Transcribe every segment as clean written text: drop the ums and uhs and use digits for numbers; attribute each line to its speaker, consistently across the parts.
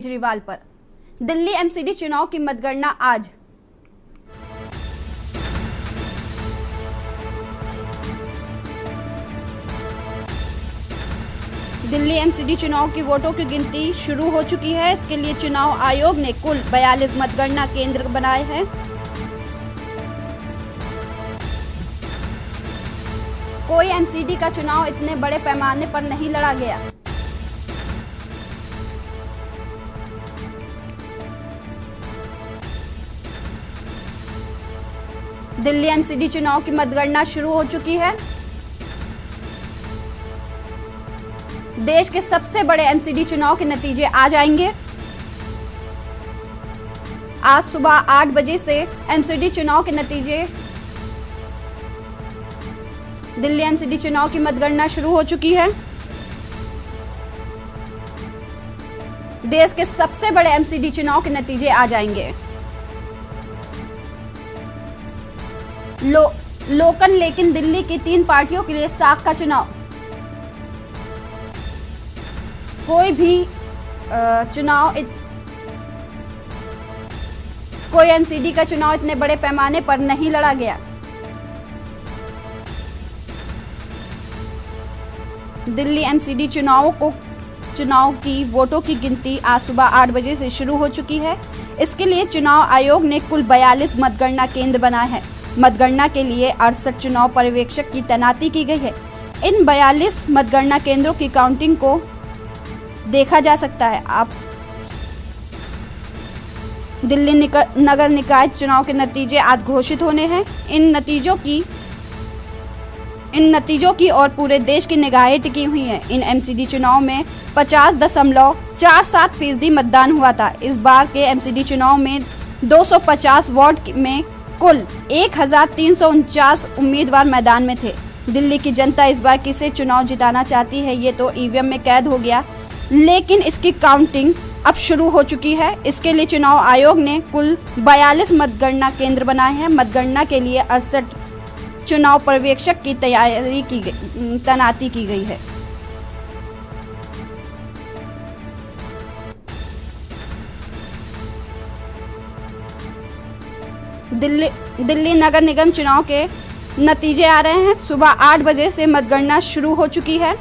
Speaker 1: केजरीवाल पर। दिल्ली एमसीडी चुनाव की मतगणना आज। दिल्ली एमसीडी चुनाव की वोटों की गिनती शुरू हो चुकी है। इसके लिए चुनाव आयोग ने कुल 42 मतगणना केंद्र बनाए हैं। कोई एमसीडी का चुनाव इतने बड़े पैमाने पर नहीं लड़ा गया। दिल्ली एमसीडी चुनाव की मतगणना शुरू हो चुकी है। देश के सबसे बड़े एमसीडी चुनाव के नतीजे आ जाएंगे। आज सुबह 8 बजे से एमसीडी चुनाव के नतीजे, दिल्ली एमसीडी चुनाव की मतगणना शुरू हो चुकी है। देश के सबसे बड़े एमसीडी चुनाव के नतीजे आ जाएंगे। लोकन लेकिन दिल्ली की 3 पार्टियों के लिए साख का चुनाव। कोई एमसीडी का चुनाव इतने बड़े पैमाने पर नहीं लड़ा गया। दिल्ली एमसीडी चुनाव की वोटों की गिनती आज सुबह 8 बजे से शुरू हो चुकी है। इसके लिए चुनाव आयोग ने कुल 42 मतगणना केंद्र बनाए हैं। मतगणना के लिए 68 चुनाव पर्यवेक्षक की तैनाती की गई है। इन 42 मतगणना केंद्रों की काउंटिंग को देखा जा सकता है। आप दिल्ली नगर निकाय चुनाव के नतीजे आज घोषित होने हैं। इन नतीजों की और पूरे देश की निगाहें टिकी हुई हैं। इन एमसीडी चुनाव में 50.47% मतदान हुआ था। इस बार के एमसीडी चुनाव में 250 वार्ड में कुल 1349 उम्मीदवार मैदान में थे। दिल्ली की जनता इस बार किसे चुनाव जिताना चाहती है, ये तो ईवीएम में कैद हो गया, लेकिन इसकी काउंटिंग अब शुरू हो चुकी है। इसके लिए चुनाव आयोग ने कुल 42 मतगणना केंद्र बनाए हैं। मतगणना के लिए 68 चुनाव पर्यवेक्षक की तैनाती की गई है। दिल्ली नगर निगम चुनाव के नतीजे आ रहे हैं। सुबह 8 बजे से मतगणना शुरू हो चुकी है।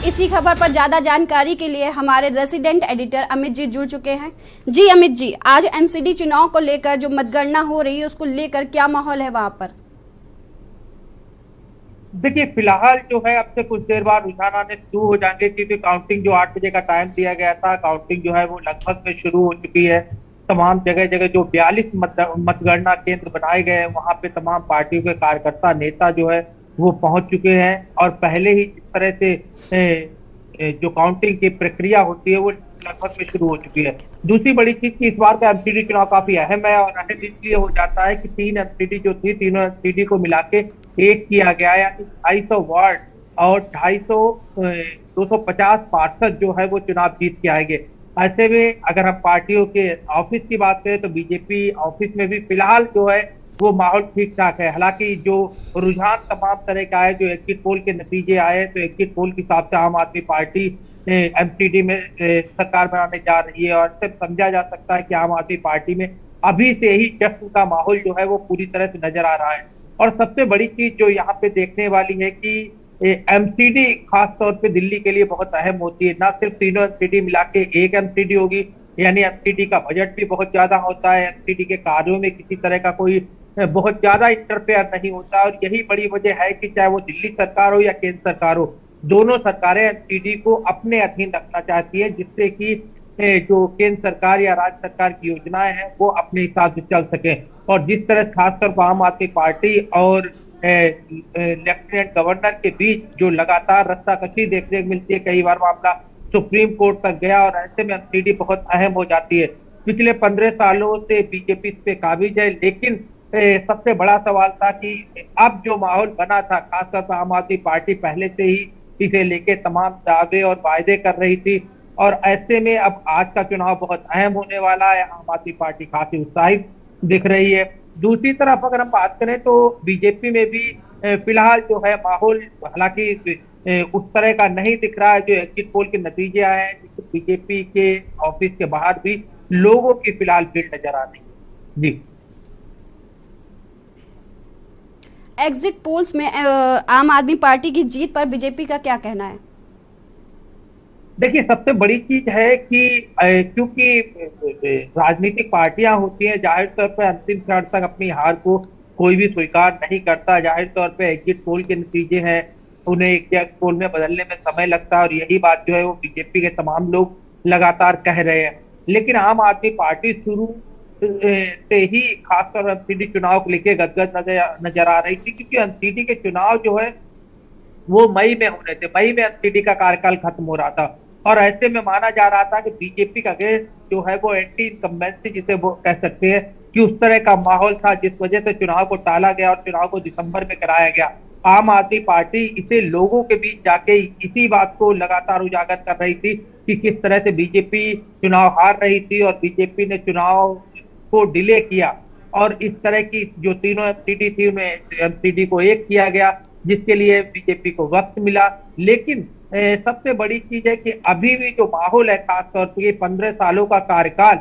Speaker 1: इसी खबर पर ज्यादा जानकारी के लिए हमारे रेसिडेंट एडिटर अमित जी जुड़ चुके हैं। जी अमित जी, आज एमसीडी चुनाव को लेकर जो मतगणना हो रही है उसको लेकर क्या माहौल है वहां पर?
Speaker 2: देखिए, फिलहाल जो है अब से कुछ देर बाद रुझान आने शुरू हो जाएंगे, क्योंकि काउंटिंग जो 8 बजे का टाइम दिया गया था, काउंटिंग जो है वो लगभग में शुरू हो चुकी है। तमाम जगह जगह जो 42 मतगणना केंद्र बनाए गए हैं, वहां पे तमाम पार्टियों के कार्यकर्ता नेता जो है वो पहुंच चुके हैं और पहले ही जिस तरह से जो काउंटिंग की प्रक्रिया होती है वो लगभग में शुरू हो चुकी है। दूसरी बड़ी चीज की इस बार का एमसीडी चुनाव काफी अहम है, और अहम इसलिए हो जाता है कि 3 एमसीडी जो थी, तीनों एमसीडी को मिला के एक किया गया, यानी 250 वार्ड और 250 पार्षद जो है वो चुनाव जीत के आएंगे। ऐसे में अगर हम पार्टियों के ऑफिस की बात करें तो बीजेपी ऑफिस में भी फिलहाल जो है वो माहौल ठीक ठाक है। हालांकि जो रुझान तमाम तरह का है, जो एग्जिट पोल के नतीजे आए, तो एग्जिट पोल के हिसाब से आम आदमी पार्टी एमसीडी में सरकार बनाने जा रही है, और सिर्फ समझा जा सकता है कि आम आदमी पार्टी में अभी से ही जश्न का माहौल जो है वो पूरी तरह से नजर आ रहा है। और सबसे बड़ी चीज जो यहाँ पे देखने वाली है कि एमसीडी खास तौर पे दिल्ली के लिए बहुत अहम होती है। ना सिर्फ तीनों एमसीडी मिला के एक एमसीडी होगी, यानी एमसीडी का बजट भी बहुत ज्यादा होता है, एमसीडी के कार्यों में किसी तरह का कोई बहुत ज्यादा इंटरफेयर नहीं होता। और यही बड़ी वजह है कि चाहे वो दिल्ली सरकार हो या केंद्र सरकार हो, दोनों सरकारें एमसीडी को अपने अधीन रखना चाहती है, जिससे कि जो केंद्र सरकार या राज्य सरकार की योजनाएं हैं वो अपने हिसाब से चल सके। और जिस तरह खासकर आम आदमी पार्टी और लेफ्टिनेंट गवर्नर के बीच जो लगातार रस्साकशी देखने को मिलती है, कई बार मामला सुप्रीम कोर्ट तक गया और ऐसे में एमसीडी बहुत अहम हो जाती है। पिछले 15 सालों से बीजेपी इस पे काबिज है, लेकिन सबसे बड़ा सवाल था कि अब जो माहौल बना था, खासतौर पर आम आदमी पार्टी पहले से ही इसे लेके तमाम दावे और वायदे कर रही थी और ऐसे में अब आज का चुनाव बहुत अहम होने वाला है। आम आदमी पार्टी काफी उत्साहित दिख रही है। दूसरी तरफ अगर हम बात करें तो बीजेपी में भी फिलहाल जो है माहौल हालांकि उस तरह का नहीं दिख रहा है। जो एग्जिट पोल के नतीजे आए हैं, बीजेपी के ऑफिस के बाहर भी लोगों की फिलहाल भीड़ नजर आ रही है। जी,
Speaker 1: एग्जिट पोल्स में आम आदमी पार्टी की जीत पर बीजेपी का क्या कहना है?
Speaker 2: देखिए, सबसे बड़ी चीज है कि क्योंकि राजनीतिक पार्टियां होती हैं, जाहिर तौर पर अंतिम क्षण तक अपनी हार को कोई भी स्वीकार नहीं करता। जाहिर तौर पे एग्जिट पोल के नतीजे हैं, उन्हें एग्जिट पोल में बदलने में समय लगता है और यही बात जो है वो बीजेपी के तमाम लोग लगातार कह रहे हैं। लेकिन आम आदमी पार्टी शुरू से ही खासतौर पर एमसीडी चुनाव को लेकर गदगद नजर आ रही थी, क्योंकि एमसीडी के चुनाव जो है वो मई में होने थे। मई में एमसीडी का कार्यकाल खत्म हो रहा था और ऐसे में माना जा रहा था कि बीजेपी का अगेंस्ट जो है वो एंटी इनकम्बेंसी जिसे वो कह सकते हैं कि उस तरह का माहौल था, जिस वजह से चुनाव को टाला गया और चुनाव को दिसंबर में कराया गया। आम आदमी पार्टी इसे लोगों के बीच जाके इसी बात को लगातार उजागर कर रही थी कि किस तरह से बीजेपी चुनाव हार रही थी और बीजेपी ने चुनाव को डिले किया और इस तरह की जो तीनों एमसीडी थी उन्हें एमसीडी को एक किया गया, जिसके लिए बीजेपी को वक्त मिला। लेकिन सबसे बड़ी चीज है कि अभी भी जो माहौल है, खासतौर पर ये 15 सालों का कार्यकाल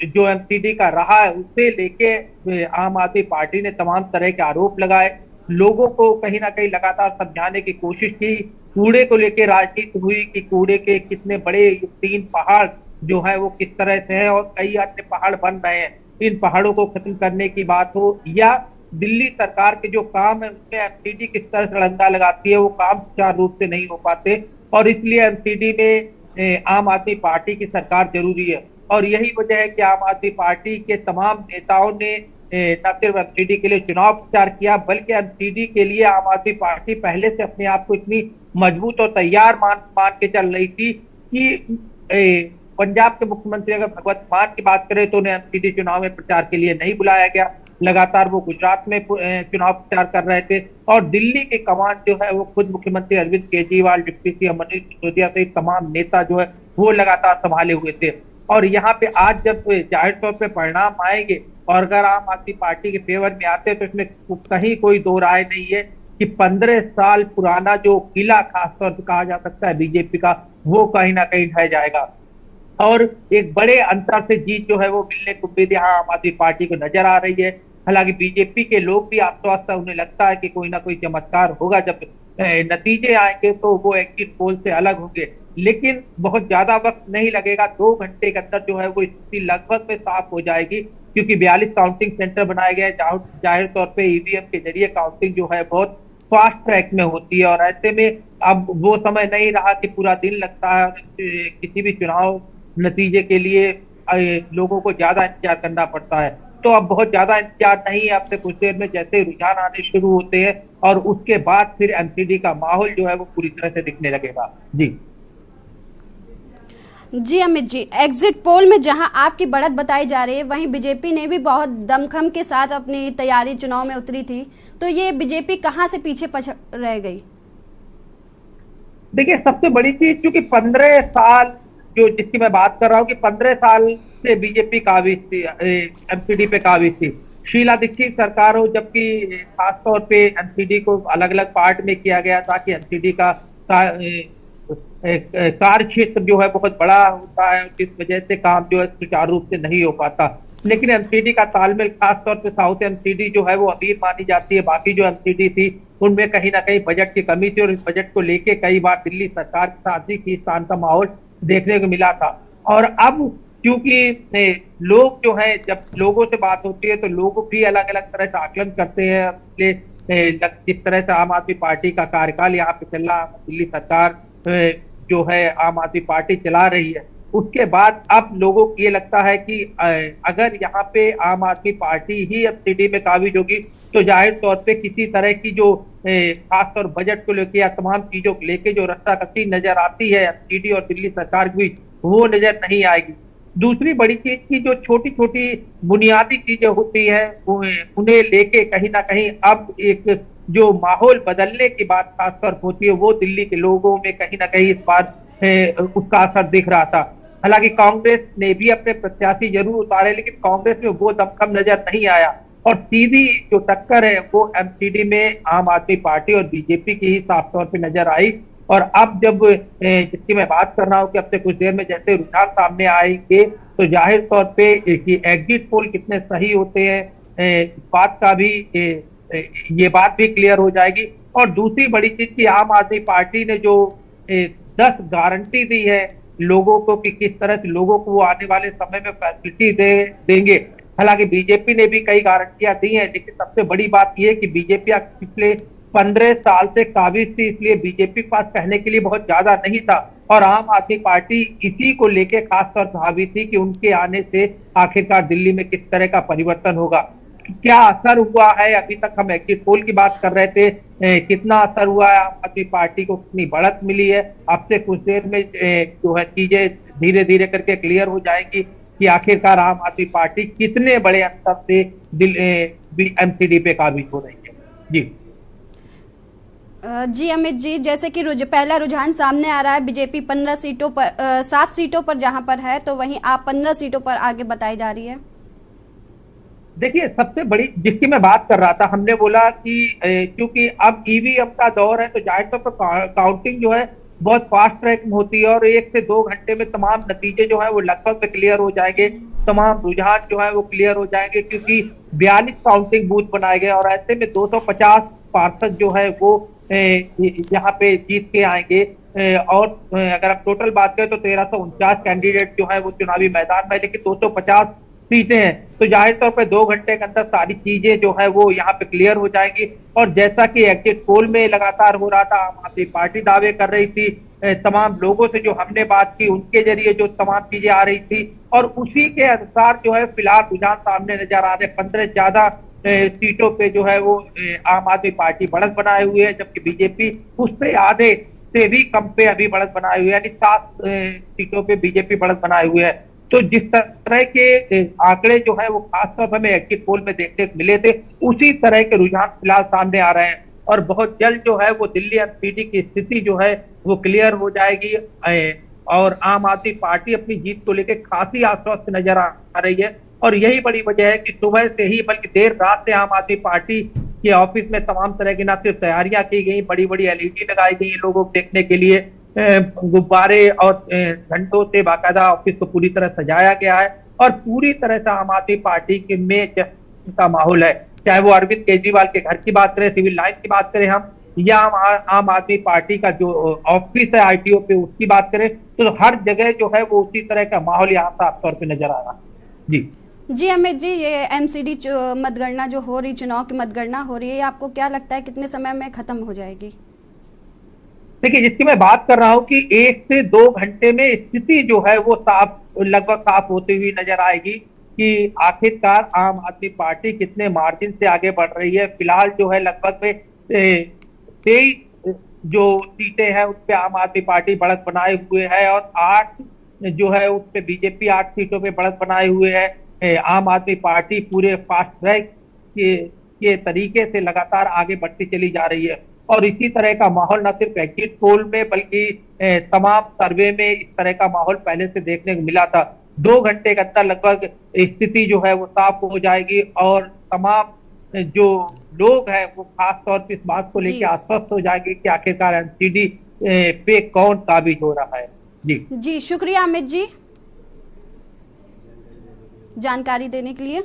Speaker 2: जो एमसीडी का रहा है, उसे लेके आम आदमी पार्टी ने तमाम तरह के आरोप लगाए, लोगों को कहीं ना कहीं लगातार समझाने की कोशिश की। कूड़े को लेकर राजनीति हुई कि कूड़े के कितने बड़े 3 पहाड़ जो है वो किस तरह से है और कई अन्य पहाड़ बन रहे हैं, इन पहाड़ों को खत्म करने की बात हो या दिल्ली सरकार के जो काम है उसमें एमसीडी किस तरह से डंडा लगाती है, वो काम सुचारू रूप से नहीं हो पाते और इसलिए एमसीडी में आम आदमी पार्टी की सरकार जरूरी है। और यही वजह है कि आम आदमी पार्टी के तमाम नेताओं ने न सिर्फ एमसीडी के लिए चुनाव प्रचार किया, बल्कि एमसीडी के लिए आम आदमी पार्टी पहले से अपने आप को इतनी मजबूत और तैयार मान के चल रही थी कि पंजाब के मुख्यमंत्री अगर भगवंत मान की बात करें तो उन्हें एमसीडी चुनाव में प्रचार के लिए नहीं बुलाया गया। लगातार वो गुजरात में चुनाव प्रचार कर रहे थे और दिल्ली की कमान जो है वो खुद मुख्यमंत्री अरविंद केजरीवाल, डिप्टी सीएम मनीष सिसोदिया सहित तमाम नेता जो है वो लगातार संभाले हुए थे। और यहाँ पे आज जब जाहिर तौर पे परिणाम आएंगे और अगर आम आदमी पार्टी के फेवर में आते हैं तो इसमें कहीं कोई दो राय नहीं है कि 15 साल पुराना जो किला खासतौर पर कहा जा सकता है बीजेपी का, वो कहीं ना कहीं ढह जाएगा और एक बड़े अंतर से जीत जो है वो मिलने को उम्मीद यहाँ आम आदमी पार्टी को नजर आ रही है। हालांकि बीजेपी के लोग भी आश्वस्त है, उन्हें लगता है कि कोई ना कोई चमत्कार होगा, जब नतीजे आएंगे तो वो एग्जिट पोल से अलग होंगे, लेकिन बहुत ज्यादा वक्त नहीं लगेगा। 2 घंटे के अंदर जो है वो स्थिति लगभग में साफ हो जाएगी, क्योंकि 42 काउंटिंग सेंटर बनाए गए। जाहिर तौर पर ईवीएम के जरिए काउंटिंग जो है बहुत फास्ट ट्रैक में होती है और ऐसे में अब वो समय नहीं रहा कि पूरा दिन लगता है किसी भी चुनाव नतीजे के लिए लोगों को ज्यादा इंतजार करना पड़ता है। तो अब बहुत ज्यादा इंतजार नहीं है, अब से कुछ देर में जैसे रुझान आने शुरू होते हैं और उसके बाद फिर एमसीडी का माहौल जो है वो पूरी तरह से दिखने लगेगा।
Speaker 1: जी अमित जी, एग्जिट पोल में जहां आपकी बढ़त बताई जा रही है, वहीं बीजेपी ने भी बहुत दमखम के साथ अपनी तैयारी चुनाव में उतरी थी, तो ये बीजेपी कहां से पीछे रह गई?
Speaker 2: देखिए, सबसे बड़ी चीज क्योंकि 15 साल जो जिसकी मैं बात कर रहा हूँ कि 15 साल से बीजेपी काबिज थी, एमसीडी पे काबिज थी। शीला दीक्षित सरकार हो, जबकि खासतौर पे एमसीडी को अलग अलग पार्ट में किया गया था कि एमसीडी का कार्य क्षेत्र जो है बहुत बड़ा होता है, जिस वजह से काम जो है सुचारू रूप से नहीं हो पाता। लेकिन एमसीडी का तालमेल, खासतौर पे साउथ एमसीडी जो है वो अमीर मानी जाती है, बाकी जो एमसीडी थी उनमें कहीं ना कहीं बजट की कमी थी और इस बजट को लेके कई बार दिल्ली सरकार के साथ ही खींचतान का माहौल देखने को मिला था। और अब क्योंकि लोग जो है, जब लोगों से बात होती है तो लोग भी अलग अलग तरह से आकलन करते हैं, जिस तरह से आम आदमी पार्टी का कार्यकाल यहाँ पे चल रहा है, दिल्ली सरकार जो है आम आदमी पार्टी चला रही है, उसके बाद अब लोगों को ये लगता है कि अगर यहाँ पे आम आदमी पार्टी ही एमसीडी में काबिज होगी तो जाहिर तौर पे किसी तरह की जो खासतौर बजट को लेके या तमाम चीजों को लेके जो रस्साकसी नजर आती है एमसीडी और दिल्ली सरकार के बीच वो नजर नहीं आएगी। दूसरी बड़ी चीज की जो छोटी छोटी बुनियादी चीजें होती है उन्हें लेके कहीं ना कहीं अब एक जो माहौल बदलने की बात खासतौर होती है वो दिल्ली के लोगों में कहीं ना कहीं इस बार उसका असर दिख रहा था। हालांकि कांग्रेस ने भी अपने प्रत्याशी जरूर उतारे लेकिन कांग्रेस में वो दमखम नजर नहीं आया और सीधी जो टक्कर है वो एमसीडी में आम आदमी पार्टी और बीजेपी की ही साफ तौर पे नजर आई। और अब जब जिसकी मैं बात कर रहा हूँ कि अब से कुछ देर में जैसे रुझान सामने आएंगे तो जाहिर तौर पे एग्जिट पोल कितने सही होते हैं इस बात का भी ये बात भी क्लियर हो जाएगी। और दूसरी बड़ी चीज की आम आदमी पार्टी ने जो 10 गारंटी दी है लोगों को कि किस तरह से लोगों को वो आने वाले समय में फैसिलिटी देंगे। हालांकि बीजेपी ने भी कई गारंटियां दी हैं लेकिन सबसे बड़ी बात यह है कि बीजेपी पिछले 15 साल से काबिज थी इसलिए बीजेपी के पास कहने के लिए बहुत ज्यादा नहीं था और आम आदमी पार्टी इसी को लेके खासतौर से हावी थी कि उनके आने से आखिरकार दिल्ली में किस तरह का परिवर्तन होगा, क्या असर हुआ है। अभी तक हम एग्जिट पोल की बात कर रहे थे, कितना असर हुआ है, आम आदमी पार्टी को कितनी बढ़त मिली है। अब से कुछ देर में जो है चीजें धीरे धीरे करके क्लियर हो जाएंगी कि आखिरकार आम आदमी पार्टी कितने बड़े अंतर से एमसीडी पे काबिज हो रही है।
Speaker 1: जी अमित जी, जैसे कि पहला रुझान सामने आ रहा है, बीजेपी 15 सीटों पर 7 सीटों पर जहां पर है तो वहीं आप 15 सीटों पर आगे बताई जा रही है।
Speaker 2: देखिए सबसे बड़ी जिसकी मैं बात कर रहा था, हमने बोला कि क्योंकि अब ईवीएम का दौर है तो जाहिर तौर पर काउंटिंग जो है बहुत फास्ट ट्रैक में होती है और 1 से 2 घंटे में तमाम नतीजे जो है वो लगभग क्लियर हो जाएंगे, तमाम रुझान जो है वो क्लियर हो जाएंगे क्योंकि 42 काउंटिंग बूथ बनाए गए और ऐसे में 250 पार्षद जो है वो यहाँ पे जीत के आएंगे। और अगर आप टोटल बात करें तो 1349 कैंडिडेट जो है वो चुनावी मैदान में, लेकिन 250 सीटें हैं तो जाहिर तौर पे 2 घंटे के अंदर सारी चीजें जो है वो यहाँ पे क्लियर हो जाएंगी। और जैसा कि एग्जिट पोल में लगातार हो रहा था, आम आदमी पार्टी दावे कर रही थी, तमाम लोगों से जो हमने बात की उनके जरिए जो तमाम चीजें आ रही थी और उसी के अनुसार जो है फिलहाल रुझान सामने नजर आ रहे। 15 ज्यादा सीटों पे जो है वो आम आदमी पार्टी बढ़त बनाए हुए है जबकि बीजेपी उससे आधे से भी कम पे अभी बढ़त बनाए हुए है, यानी 7 सीटों पे बीजेपी बढ़त बनाए हुए है। तो जिस तरह के आंकड़े जो है वो खासतौर पर हमें एग्जिट पोल में देखने को मिले थे उसी तरह के रुझान फिलहाल सामने आ रहे हैं और बहुत जल्द जो है वो दिल्ली एमसीडी की स्थिति जो है वो क्लियर हो जाएगी और आम आदमी पार्टी अपनी जीत को लेकर खासी आश्वस्त नजर आ रही है। और यही बड़ी वजह है कि सुबह से ही बल्कि देर रात से आम आदमी पार्टी के ऑफिस में तमाम तरह की ना सिर्फ तैयारियां की गई, बड़ी बड़ी एलईडी लगाई गई लोगों को देखने के लिए, गुब्बारे और घंटों से बाकायदा ऑफिस को पूरी तरह सजाया गया है और पूरी तरह से आम आदमी पार्टी के में का माहौल है। चाहे वो अरविंद केजरीवाल के घर की बात करें, सिविल लाइन की बात करें हम, या आम आदमी पार्टी का जो ऑफिस है आईटीओ पे उसकी बात करें तो हर जगह जो है वो उसी तरह का माहौल यहाँ साफ तौर पे नजर आ रहा है।
Speaker 1: जी अमित जी, ये एमसीडी मतगणना जो हो रही, चुनाव की मतगणना हो रही है, आपको क्या लगता है कितने समय में खत्म हो जाएगी?
Speaker 2: देखिए जिसकी मैं बात कर रहा हूँ कि 1 से 2 घंटे में स्थिति जो है वो लगभग साफ होती हुई नजर आएगी कि आखिरकार आम आदमी पार्टी कितने मार्जिन से आगे बढ़ रही है। फिलहाल जो है लगभग में 23 जो सीटें हैं उस पर आम आदमी पार्टी बढ़त बनाए हुए है और 8 जो है उस पर बीजेपी 8 सीटों पे बढ़त बनाए हुए है। आम आदमी पार्टी पूरे फास्ट ट्रैक के तरीके से लगातार आगे बढ़ती चली जा रही है और इसी तरह का माहौल न सिर्फ एग्जिट पोल में बल्कि तमाम सर्वे में इस तरह का माहौल पहले से देखने को मिला था। 2 घंटे के अंदर लगभग स्थिति जो है वो साफ हो जाएगी और तमाम जो लोग हैं वो खास तौर पर इस बात को लेकर आश्वस्त हो जाएंगे कि आखिरकार एमसीडी पे कौन काबिज हो रहा है। जी
Speaker 1: शुक्रिया अमित जी जानकारी देने के लिए।